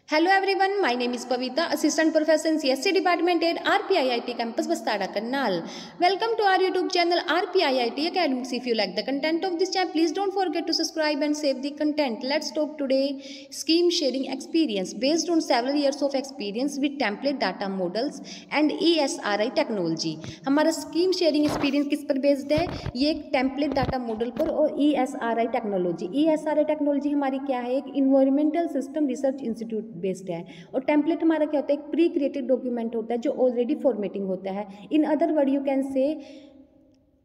Hello everyone, my name is Pavita, Assistant Professor in CSC Department at RPIIT Campus Bastada Karnal. Welcome to our YouTube channel RPIIT Academics. If you like the content of this channel, please don't forget to subscribe and save the content. Let's talk today scheme sharing experience based on several years of experience with template data models and ESRI technology. हमारा scheme sharing experience किस पर based है? ये एक template data model पर और ESRI technology. ESRI technology हमारी क्या है? एक environmental system research institute based है. और टेम्पलेट हमारा क्या होता है? एक प्री क्रिएटेड डॉक्यूमेंट होता है जो ऑलरेडी फॉर्मेटिंग होता है. In other word you can say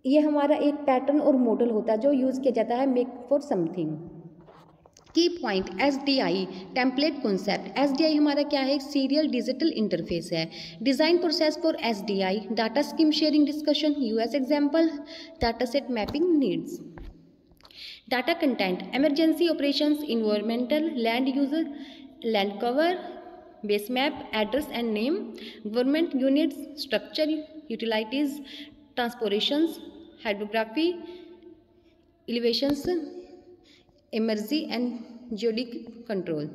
ये हमारा एक पैटर्न और मॉडल होता है जो यूज किया जाता है make for something. Key point SDI template concept. SDI हमारा क्या है? सीरियल डिजिटल इंटरफेस है. Design process for SDI data scheme sharing discussion. US example data set mapping needs. Data content emergency operations environmental land user land cover base map address and name government units structure utilities transportations hydrography elevations इमर्जी and geodetic control.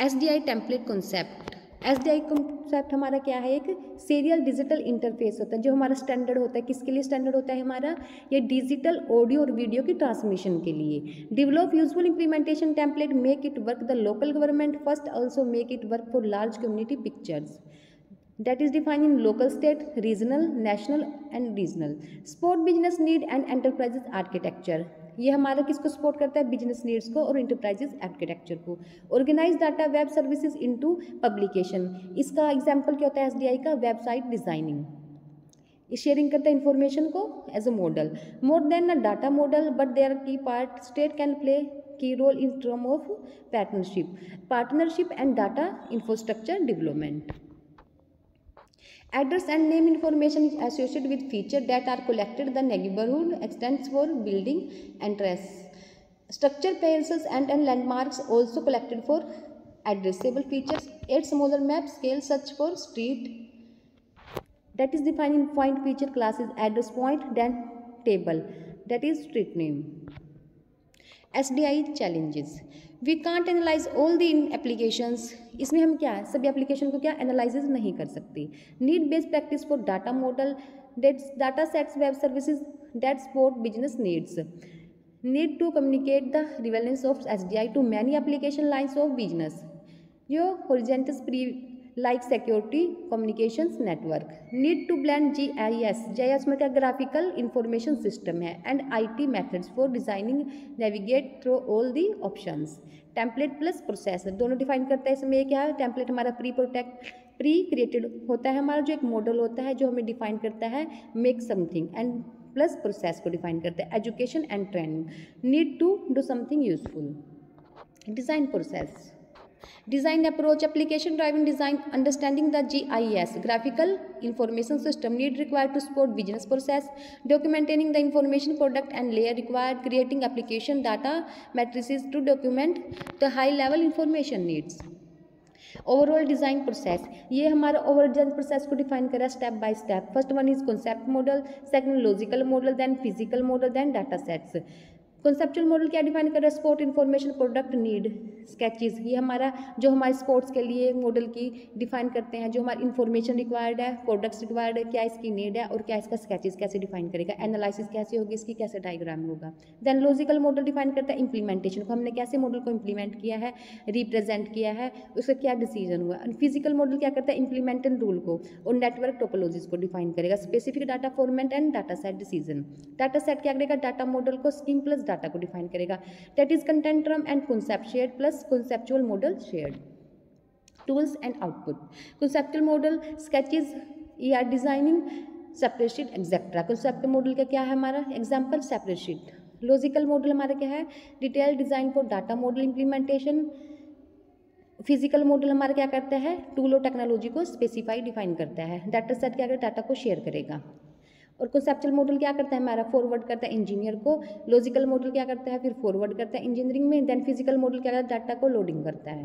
SDI template concept. SDI concept हमारा क्या है? एक serial digital interface होता है जो हमारा standard होता है. किसके लिए स्टैंडर्ड होता है हमारा? ये डिजिटल ऑडियो और वीडियो की ट्रांसमिशन के लिए. Develop useful implementation template make it work the local government first also make it work for large community pictures that is defined in local, state, regional, national and regional. Support business need and enterprises architecture. ये हमारा किसको support करता है? Business needs को और enterprises architecture को. Organise data web services into publication. इसका example क्या होता है SDI का? Website designing. शेयरिंग करता है इंफॉर्मेशन को as a model. More than a data model but there key part state can play key role in term of partnership and data infrastructure development. Address and name information is associated with features that are collected. The neighborhood extends for building address. Structure parcels and landmarks also collected for addressable features. 8 smaller map scale search for street that is defined in point feature classes address point then table that is street name. SDI challenges. We can't analyze all the applications. इसमें हम क्या है? सभी application को क्या analysis नहीं कर सकती. Need based practice for data model data sets web services that support business needs. Need to communicate the relevance of SDI to many application lines of business. जो horizontal pre like security communications network. Need to blend GIS में क्या? Graphical information system है and IT methods for designing navigate through all the options. Template plus processor दोनों define करता है. इसमें क्या है? टेम्पलेट हमारा प्री क्रिएटेड होता है हमारा जो एक मॉडल होता है जो हमें डिफाइन करता है make something and plus process को डिफाइन करता है education and training. Need to do something useful. Design process. Design approach application driven design understanding the GIS graphical information system need required to support business process documenting the information product and layer required creating application data matrices to document the high level information needs. Overall design process. ये हमारा overall design process को define करा step by step. First one is concept model, second logical model, then physical model, then data sets. Conceptual model क्या define कर रहा है? Support information product need sketches. ये हमारा जो हमारे स्पोर्ट्स के लिए मॉडल की डिफाइन करते हैं जो हमारी इन्फॉर्मेशन रिक्वायर्ड है प्रोडक्ट्स रिक्वायर्ड है क्या इसकी नीड है और क्या इसका स्केचेस कैसे डिफाइन करेगा एनालिसिस कैसे होगी इसकी कैसे डायग्राम होगा. देन लॉजिकल मॉडल डिफाइन करता है इम्प्लीमेंटेशन को हमने कैसे मॉडल को इम्प्लीमेंट किया है रिप्रेजेंट किया है उसका क्या डिसीजन हुआ. फिजिकल मॉडल क्या करता है? इम्प्लीमेंटेड रूल को और नेटवर्क टोपोलॉजीज को डिफाइन करेगा. Specific data format and data set decision. Data set क्या करेगा? डाटा मॉडल को स्कीम प्लस डाटा को डिफाइन करेगा. That is content term and concept shared plus conceptual model shared. Tools and output. Conceptual model sketches ER designing spreadsheet etcetera. Concept model का क्या है हमारा? Example spreadsheet. Logical model हमारा क्या है? Detail design for data model implementation. Physical model हमारा क्या करता है? टूल और टेक्नोलॉजी को स्पेसिफाई डिफाइन करता है. डाटा सेट क्या करेगा? डाटा को शेयर करेगा. और कॉन्सेप्चुअल मॉडल क्या करता है हमारा? फॉरवर्ड करता है इंजीनियर को. लॉजिकल मॉडल क्या करता है? फिर फॉरवर्ड करता है इंजीनियरिंग में. देन फिजिकल मॉडल क्या करता है? डाटा को लोडिंग करता है.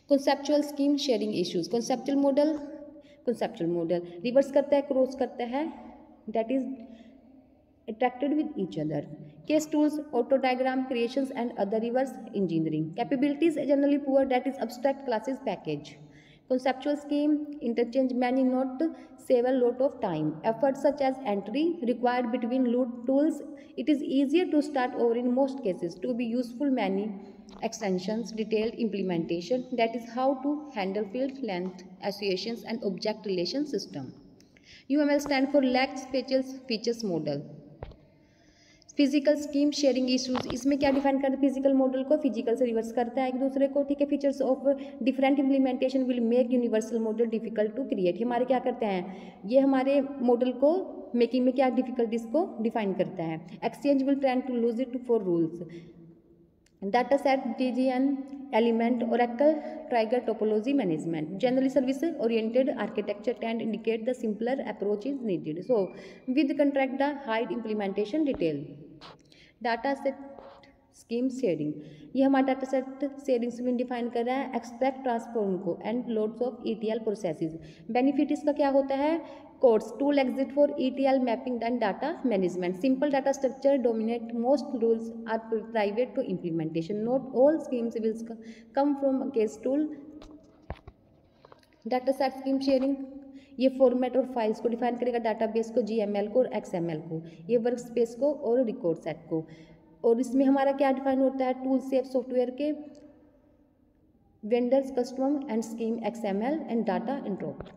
Conceptual scheme sharing issues. Conceptual model reverse करता है क्रॉस करता है that is interacted with each other. Case tools, auto diagram creations and other reverse engineering. Capabilities generally poor, that is abstract classes package. Conceptual scheme, interchange many not save a lot of time. Efforts such as entry required between loop tools. It is easier to start over in most cases. To be useful many extensions, detailed implementation. That is how to handle field length, associations and object relation system. UML stand for Lack Spatial Features Model. Physical scheme sharing issues, इसमें क्या define करता है? Physical model को physical से reverse करता है एक दूसरे को, ठीक है। Features of different implementation will make universal model difficult to create. हमारे क्या करते हैं, ये हमारे मॉडल को मेकिंग में क्या डिफिकल्टीज को डिफाइन करता है। Exchange will try to lose it for rules. Data set, DGN, element, Oracle, trigger topology management. Generally service oriented architecture can indicate the simpler approach is needed. So with contract the hide implementation detail. Data set scheme sharing, ये हमारा data set sharing scheme define कर रहा है extract transform को and loads of ETL processes. Benefit इसका क्या होता है? Codes tool exit for ETL mapping and data management. Simple data structure dominate, most rules are private to implementation, not all schemes will come from case tool. Data set scheme sharing ये format और files को define करेगा, database को, GML को और XML को, ये work space को और रिकॉर्ड सेट को। और इसमें हमारा क्या डिफाइन होता है? टूल सेफ सॉफ्टवेयर के vendors custom and scheme XML and data interrupt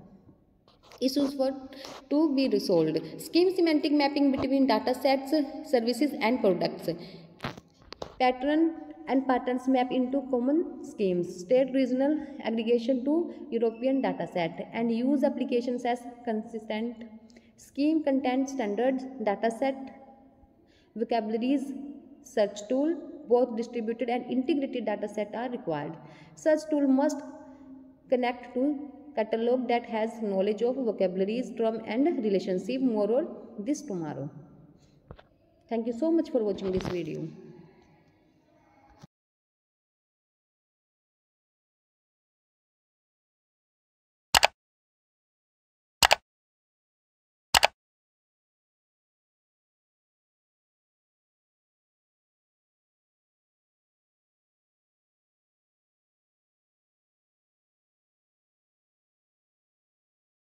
issues for to be resolved. Scheme semantic mapping between data sets, services and products. Pattern and patterns map into common schemes. State regional aggregation to European data set and use applications as consistent. Scheme content standards, data set, vocabularies, search tool, both distributed and integrated data set are required. Search tool must connect to catalog that has knowledge of vocabularies, term and relationship, more or this tomorrow. Thank you so much for watching this video.